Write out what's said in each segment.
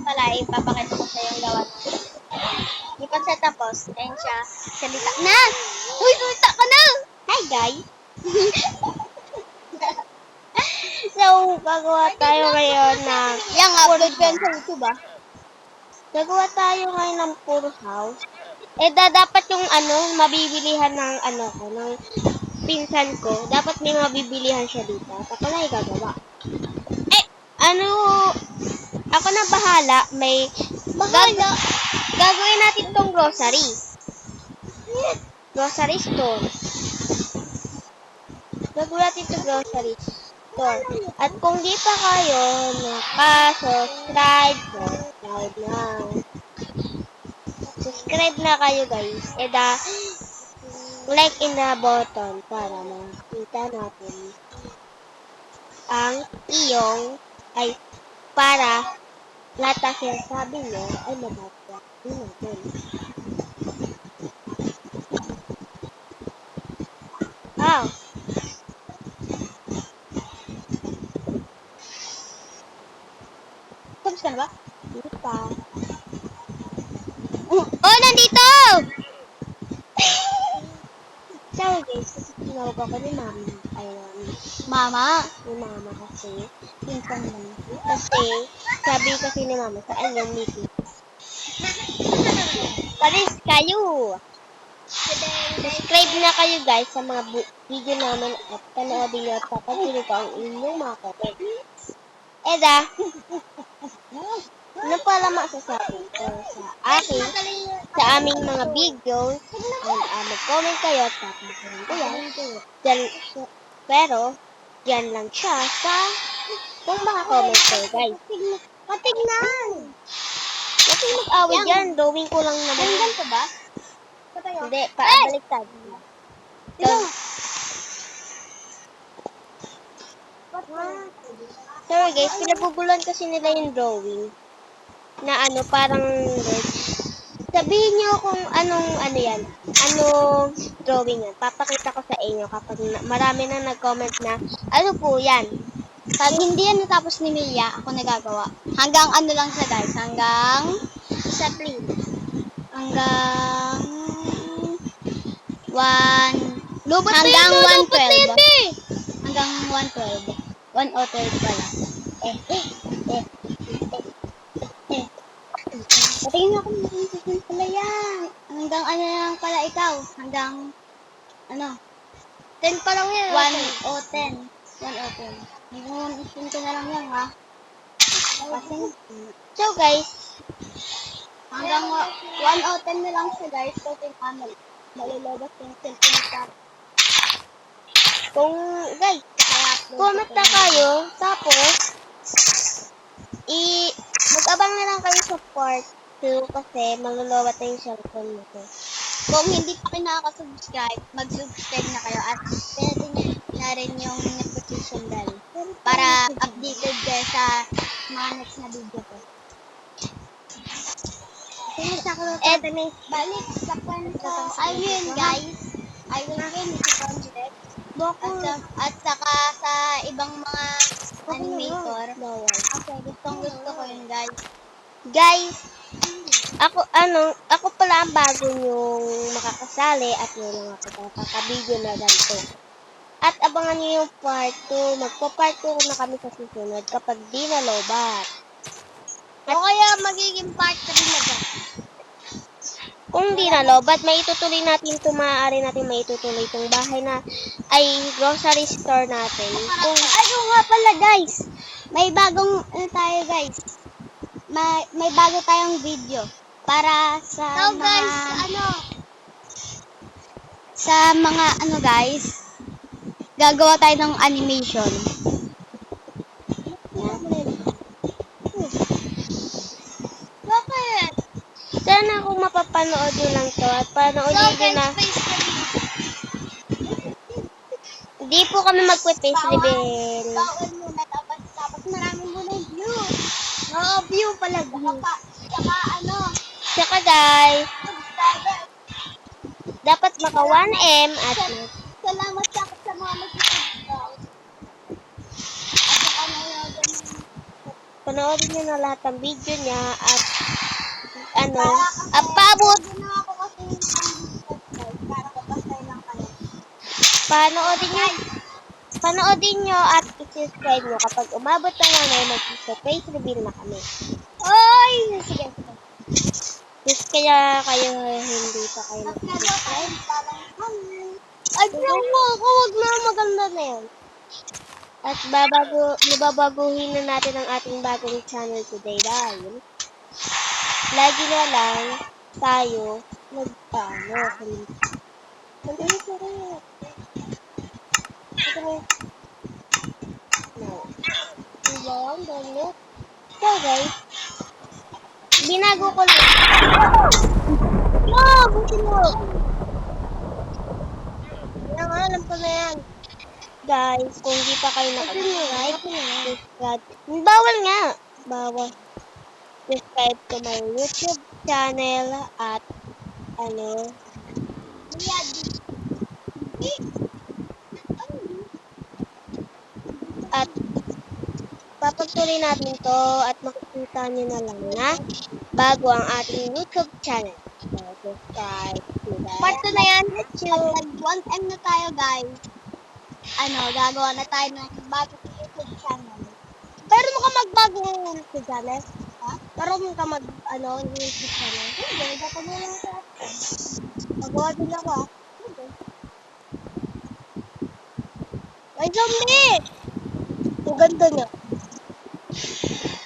pala, ipapakita ko sa yung gawa natin. Di pa siya tapos. Ayan siya. Salita na! Uy, salita ka na! Hi, guys! So, gagawa tayo ngayon ng... Yan, upload ko yan sa YouTube, ah. Gagawa tayo ngayon ng puro house. Dapat yung mabibilihan ng ng pinsan ko. Dapat may mabibilihan siya dito. Ako na igagawa. Ako na bahala. Gagawin natin tong grocery. Grocery store. Gagawin natin tong grocery store. At kung di pa kayo naka-subscribe, subscribe na kayo guys. Like in the button para makita natin ang iyong para lahat na sinasabi nyo ay mabasa natin. Tapos ka na ba? Hindi pa. Oh, nandito! Ciao guys, kasi tinawag ako ni Mama. Mama? Ni Mama kasi. Pinsan lang. Kasi, sabi kasi ni Mama, saan yung meeting? Paris kayo! Subscribe na kayo guys sa mga video namin at panoodin nyo at papansin ko ang inyong mga comments. Ano pala masasabi ko sa aming mga videos, mag-comment kayo at papansin ko yan. Pero, yan lang siya kung maka-comment kayo guys. Patignan! Kasi mag-away yan, drawing ko lang naman. Hanggang ka ba? Hindi, paabaliktad. Sorry guys, pinaguguluhan kasi nila yung drawing. Na parang red. Sabihin nyo kung anong drawing yan. Papakita ko sa inyo kapag marami na nag-comment na, ano po yan. Pag hindi yan natapos ni Mia, ako nagagawa. Hanggang lang siya guys, hanggang sa plane. Hanggang 112. Hanggang 112. 112 pala. Patingin ako ng pala yan. Hanggang lang pala ikaw. Hanggang 10 pa lang yan. 1 o 10. Hanggang 1 ka na lang yan ha. So guys, hanggang 1 o 10 na lang siya guys. Kasi malulobas yung cellphone sa kung guys, comment na kayo, tapos mag-abang na lang kayo sa part 2 kasi malulowat na yung cellphone mo. Kung hindi pa kayo nakaka-subscribe, mag-subscribe na kayo at pwede na rin yung notification bell para updated kayo sa mga next na video ko. Balik sa kwento. Ayun guys, I will win si Project. At saka sa ibang mga animator. Okay, gusto ko yun guys. Guys, ako pala ang bago yung makakasali at yun ang makakabideo na ganito. At abangan nyo yung part 2. Magpa-part 2 na kami sa susunod kapag di nalobat. O kaya magiging part 3 na ba? Kung di nalobat, maitutuloy natin ito, maaari natin maitutuloy itong bahay na ay grocery store natin. Nga pala guys, may bagong tayo guys. May bago tayong video para sa mga guys, gagawa tayo ng animation. Bakit? Sana kung mapapanood nyo lang to at panood nyo na. Hindi po kami mag-face reveal. Bawal muna, tapos maraming muna yung view. View pala. Tsaka guys, dapat maka 1M at salamat sa mga mag-subscribe. panoorin nyo na lahat ng video niya at ano, at paabot. Ginawa ko kasi yung para kapasay lang kayo. Panoodin nyo at i-subscribe nyo. Kapag umabot na namin, mag-face reveal na kami. Oy! Sige. Just kaya kayo hindi pa kayo Subscribe parang ay, huwag na, maganda na yan. At babaguhin na natin ang ating bagong channel today dahil lagi na lang tayo So guys, binago ko lang. Buti mo. Alam ko na yan. Guys, kung di pa kayo subscribe, bawal nga. Bawal. Subscribe to my YouTube channel at at papatuloy natin to at makikita nyo na lang na bago ang ating YouTube channel. So, subscribe to that. Part 2 na yan. At 1M na tayo, guys. Gagawa na tayo ng bagong YouTube channel. Pero mo ka magbagong YouTube channel? Ha? Pero mo ka YouTube channel? Hindi, dapat mo lang sa Magawa din ako ah. Ay, zombie! Ang ganda niya.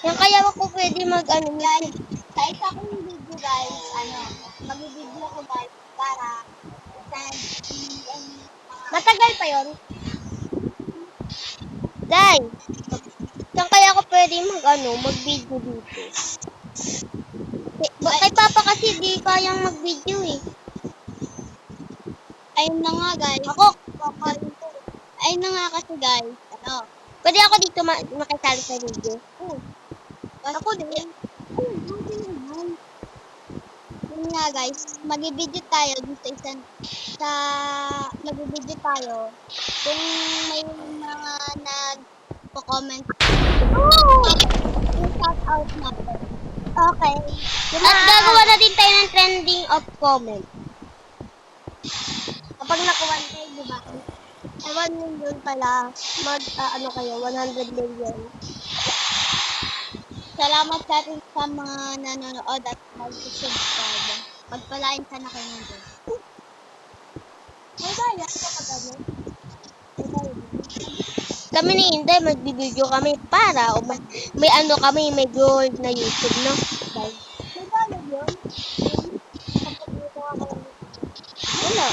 Yan kaya ako pwede guys, sa isa kong video, guys, mag-video ko, guys, para matagal pa yon. Guys, saan kaya ako pwede mag-video dito? Kay Papa kasi di kayang mag-video eh. ayun na nga, guys. Ayun na nga kasi, guys. Pwede ako dito makisali sa video. Ako din. Yun nga, guys. Mag-video tayo dito mag-video tayo kung may mga nagpo-comment. Yung shout out natin. Okay. At gagawa na din tayo ng trending of comment. Kapag nakuha tayo, di ba? 1 million pala, kayo, 100 million. Salamat sa atin sa mga nanonood at mag-subscribe. Magpalain sana kayo nito. May bayad ka kagano? Kami ni Inday, magbibideo kami para may gold na YouTube, no? Guys. May bayad yun? Wala.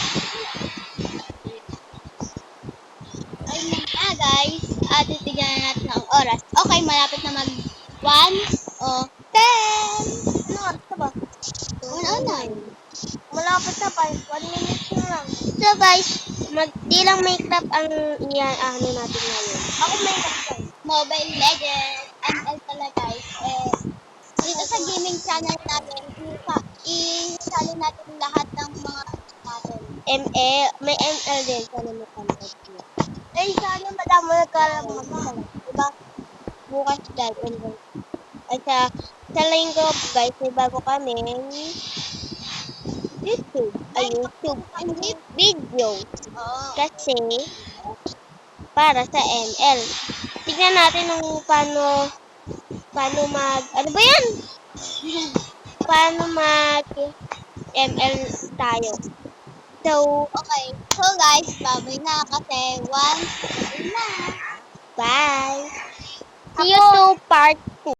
Ayun na guys. At titignan na natin ang oras. Okay, malapit na mag 1 o 10. Ano oras na ba? 1:09. Malapit na pa, 1 minute na lang. So guys, di lang makeup ang natin ngayon. Ako may guys. Mobile Legends. ML pala guys. Dito sa gaming channel natin, isali natin lahat ng mga natin. ML, may ML din. Sana mo contact mo. Sana madami nagkaroon magsasalat. Diba? Bukas guys. At sa linggo guys, may bago kami YouTube. YouTube. Video. Kasi, para sa ML. Tignan natin kung paano ML tayo. So, Okay. So guys, babay na kasi 1 na. bye! See you to part 2.